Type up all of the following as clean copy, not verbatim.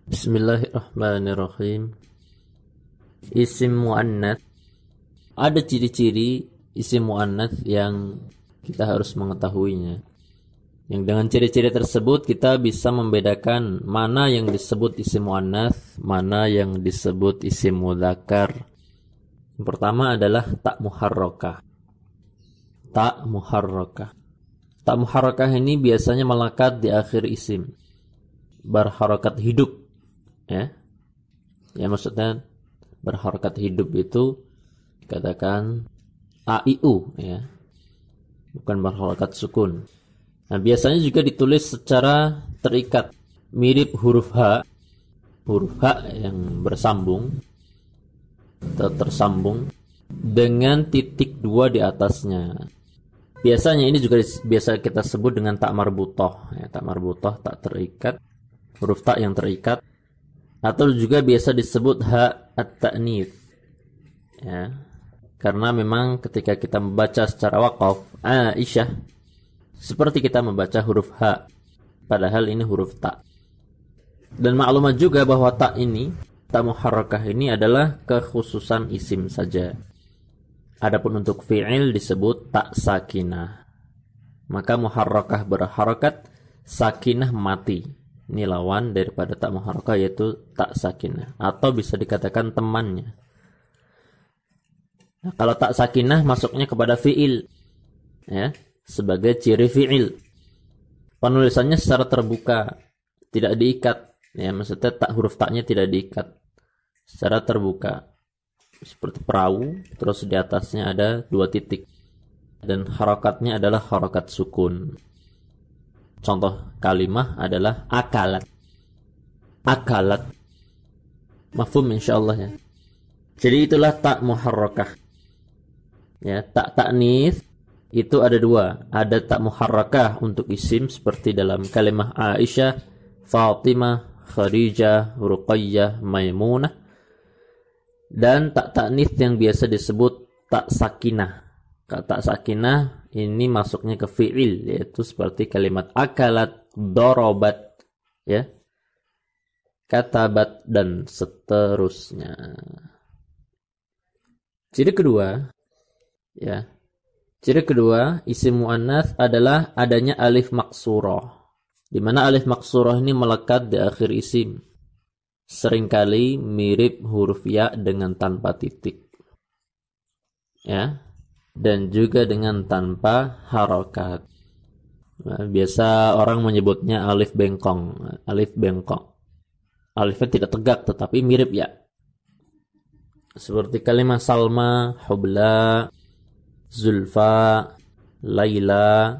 Bismillahirrahmanirrahim. Isim muannats, ada ciri-ciri isim muannats yang kita harus mengetahuinya. Yang dengan ciri-ciri tersebut kita bisa membedakan mana yang disebut isim muannats, mana yang disebut isim mudzakkar. Yang pertama adalah ta muharrakah. Ta muharrakah. Ta muharrakah ini biasanya melekat di akhir isim, berharakat hidup. Ya, maksudnya berharakat hidup itu dikatakan AIU, ya, bukan berharakat sukun. Nah, biasanya juga ditulis secara terikat, mirip huruf H yang bersambung atau tersambung dengan titik 2 di atasnya. Biasanya ini juga biasa kita sebut dengan tak marbutoh, ya, tak marbutoh, tak terikat, huruf tak yang terikat. Atau juga biasa disebut ha at-ta'nits, ya, karena memang ketika kita membaca secara waqaf Aisyah seperti kita membaca huruf ha, padahal ini huruf ta. Dan maklumat juga bahwa ta ini, ta muharrakah ini adalah kekhususan isim saja. Adapun untuk fi'il disebut ta sakinah. Maka muharrakah berharakat, sakinah mati. Ini lawan daripada tak muharrakah, yaitu tak sakinah, atau bisa dikatakan temannya. Nah, kalau tak sakinah masuknya kepada fi'il, ya, sebagai ciri fi'il. Penulisannya secara terbuka, tidak diikat, ya, maksudnya tak, huruf taknya tidak diikat, secara terbuka, seperti perahu, terus di atasnya ada 2 titik, dan harakatnya adalah harakat sukun. Contoh kalimah adalah akalat. Akalat. Mafhum insyaallah, ya. Jadi itulah tak muharrakah. Ya, tak ta'nits itu ada 2. Ada tak muharrakah untuk isim seperti dalam kalimah Aisyah, Fatimah, Khadijah, Ruqayyah, Maimunah. Dan tak ta'nits yang biasa disebut tak sakinah. Tak sakinah ini masuknya ke fi'il, yaitu seperti kalimat akalat, dorobat, ya, katabat, dan seterusnya. Ciri kedua, ya, ciri kedua isim muannats adalah adanya alif maksurah, di mana alif maksurah ini melekat di akhir isim, seringkali mirip huruf ya dengan tanpa titik, ya, dan juga dengan tanpa harokat. Nah, biasa orang menyebutnya alif bengkong. Alif bengkok, alifnya tidak tegak tetapi mirip ya, seperti kalimat Salma, Hubla, Zulfa, Laila.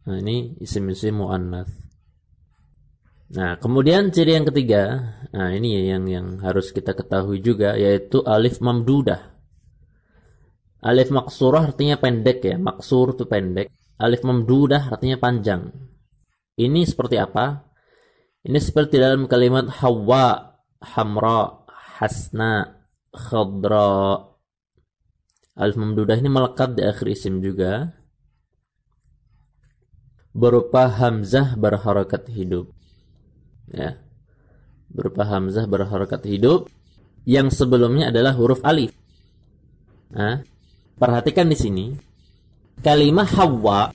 Nah, ini isim-isim muannats. Nah, kemudian ciri yang ketiga, nah ini yang harus kita ketahui juga, yaitu alif mamdudah. Alif maksurah artinya pendek, ya. Maksur itu pendek. Alif mamdudah artinya panjang. Ini seperti apa? Ini seperti dalam kalimat Hawa, Hamra, Hasna, Khadra. Alif mamdudah ini melekat di akhir isim juga, berupa hamzah berharakat hidup, ya. Berupa hamzah berharakat hidup yang sebelumnya adalah huruf alif. Nah, perhatikan di sini kalimat Hawa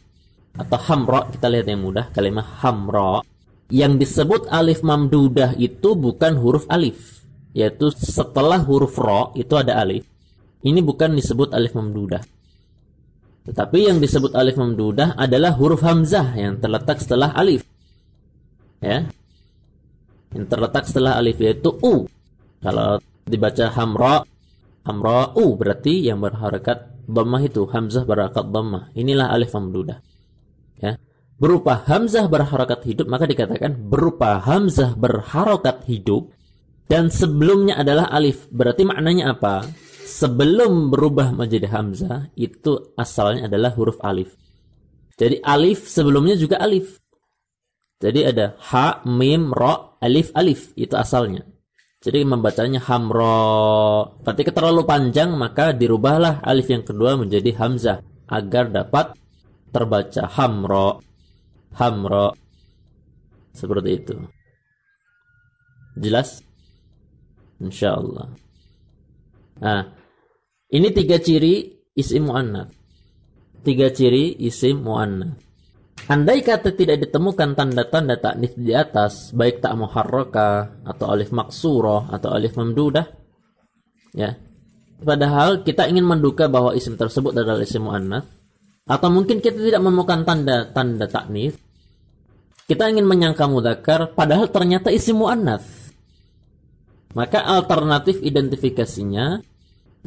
atau Hamra, kita lihat yang mudah, kalimat Hamra yang disebut alif mamdudah itu bukan huruf alif, yaitu setelah huruf ro itu ada alif. Ini bukan disebut alif mamdudah, tetapi yang disebut alif mamdudah adalah huruf hamzah yang terletak setelah alif, ya, yang terletak setelah alif, yaitu u. Kalau dibaca Hamra, Hamra u, berarti yang berharakat dhammah itu hamzah berharakat dhammah. Inilah alif mamdudah, ya. Berupa hamzah berharakat hidup, maka dikatakan berupa hamzah berharakat hidup dan sebelumnya adalah alif. Berarti maknanya apa? Sebelum berubah menjadi hamzah itu asalnya adalah huruf alif. Jadi alif sebelumnya juga alif. Jadi ada ha, mim, ro, alif, alif, itu asalnya. Jadi membacanya hamra. Ketika terlalu panjang maka dirubahlah alif yang kedua menjadi hamzah agar dapat terbaca hamra, hamra, seperti itu. Jelas? Insyaallah. Nah, ini 3 ciri isim muannats. 3 ciri isim muannats. Andai kata tidak ditemukan tanda-tanda ta'nits di atas, baik ta muharrakah atau alif maksurah atau alif mamdudah, ya. Padahal kita ingin menduga bahwa isim tersebut adalah isim muannats, atau mungkin kita tidak menemukan tanda-tanda ta'nits, kita ingin menyangka mudzakkar padahal ternyata isim muannats. Maka alternatif identifikasinya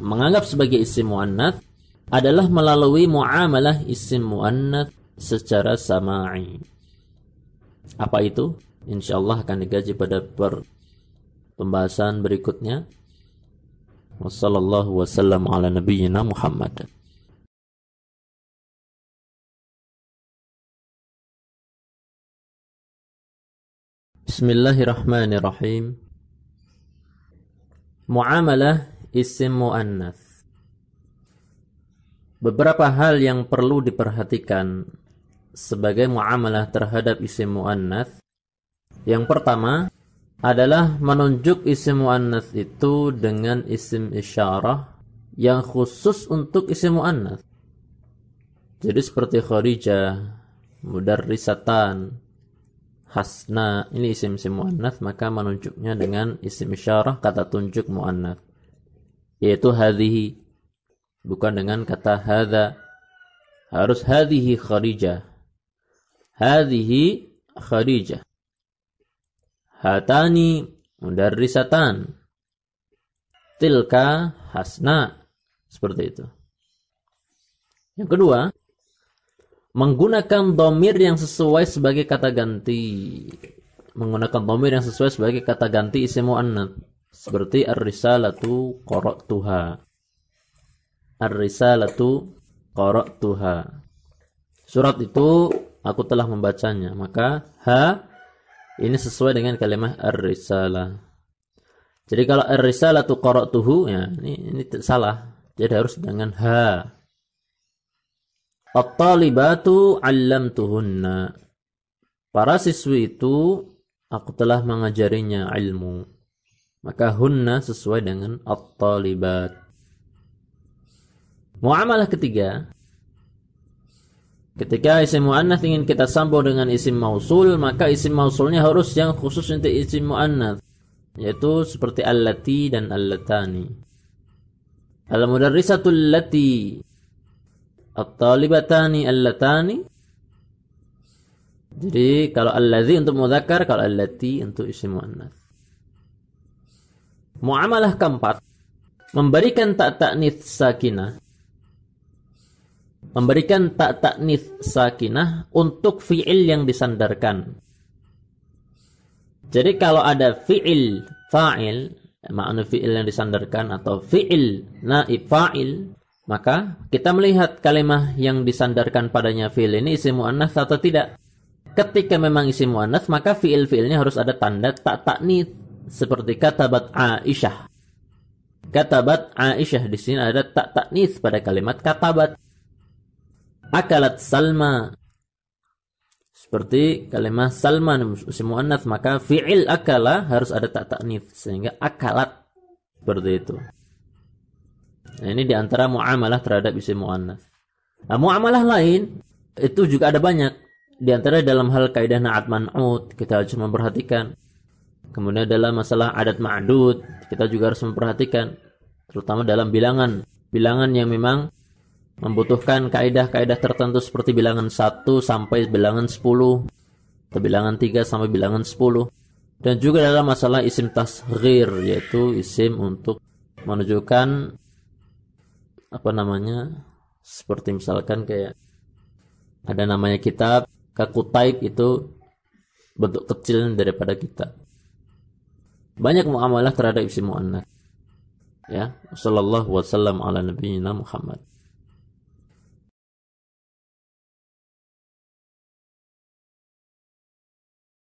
menganggap sebagai isim muannats adalah melalui muamalah isim muannats secara sama'i. Apa itu? Insyaallah akan digaji pada pembahasan berikutnya. Wassallallahu wasallam ala nabiyyina Muhammad. Bismillahirrahmanirrahim. Muamalah isim muannats. Beberapa hal yang perlu diperhatikan sebagai muamalah terhadap isim muannats. Yang pertama adalah menunjuk isim muannats itu dengan isim isyarah yang khusus untuk isim muannats. Jadi seperti Khadijah, Mudarrisatan, Hasna, ini isim-isim muannats, maka menunjuknya dengan isim isyarah kata tunjuk muannats, yaitu hadhihi, bukan dengan kata hadza. Harus hadhihi Khadijah, hadhihi Khadijah, hatani mudarrisatan, tilka Hasna, seperti itu. Yang kedua, menggunakan dhamir yang sesuai sebagai kata ganti. Menggunakan dhamir yang sesuai sebagai kata ganti isim muannats, seperti ar-risalatu qara'tuha. Ar-risalatu qara'tuha. Surat itu aku telah membacanya. Maka ha ini sesuai dengan kalimat ar-risalah. Jadi kalau ar-risalatu qara'tuhu, ya ini salah. Jadi harus dengan ha. At-talibatu 'allamtuhunna. Para siswi itu aku telah mengajarinya ilmu. Maka hunna sesuai dengan at-talibat. Muamalah ketiga, ketika isim muannats ingin kita sambung dengan isim mausul, maka isim mausulnya harus yang khusus untuk isim muannats, yaitu seperti allati dan allatani. Al-mudarrisatul lati, at-talibatani allatani. Jadi kalau allazi untuk mudzakkar, kalau allati untuk isim muannats. Muamalah keempat, memberikan ta ta'nits sakinah. Memberikan ta ta'nits sakinah untuk fi'il yang disandarkan. Jadi kalau ada fi'il fa'il, makna fi'il yang disandarkan, atau fi'il naib fa'il, maka kita melihat kalimah yang disandarkan padanya fi'il ini isim muannats atau tidak. Ketika memang isim muannats, maka fi'il-fi'ilnya harus ada tanda ta ta'nits, seperti katabat Aisyah. Katabat Aisyah, di sini ada ta ta'nits pada kalimat katabat. Akalat Salma, seperti kalimat Salma isim muannats, maka fi'il akala harus ada ta ta'nits sehingga akalat, seperti itu. Nah, ini diantara muamalah terhadap isim muannats. Nah, muamalah lain itu juga ada banyak. Di antara dalam hal kaidah na'at man'ut kita harus memperhatikan. Kemudian dalam masalah adat ma'dud kita juga harus memperhatikan, terutama dalam bilangan yang memang membutuhkan kaidah-kaidah tertentu seperti bilangan 1 sampai bilangan 10 atau bilangan 3 sampai bilangan 10. Dan juga dalam masalah isim tasghir, yaitu isim untuk menunjukkan seperti misalkan kayak ada namanya kitab, Kutaib, itu bentuk kecil daripada kitab. Banyak muamalah terhadap isim muannats. Ya, sallallahu wasallam ala nabiyyina Muhammad.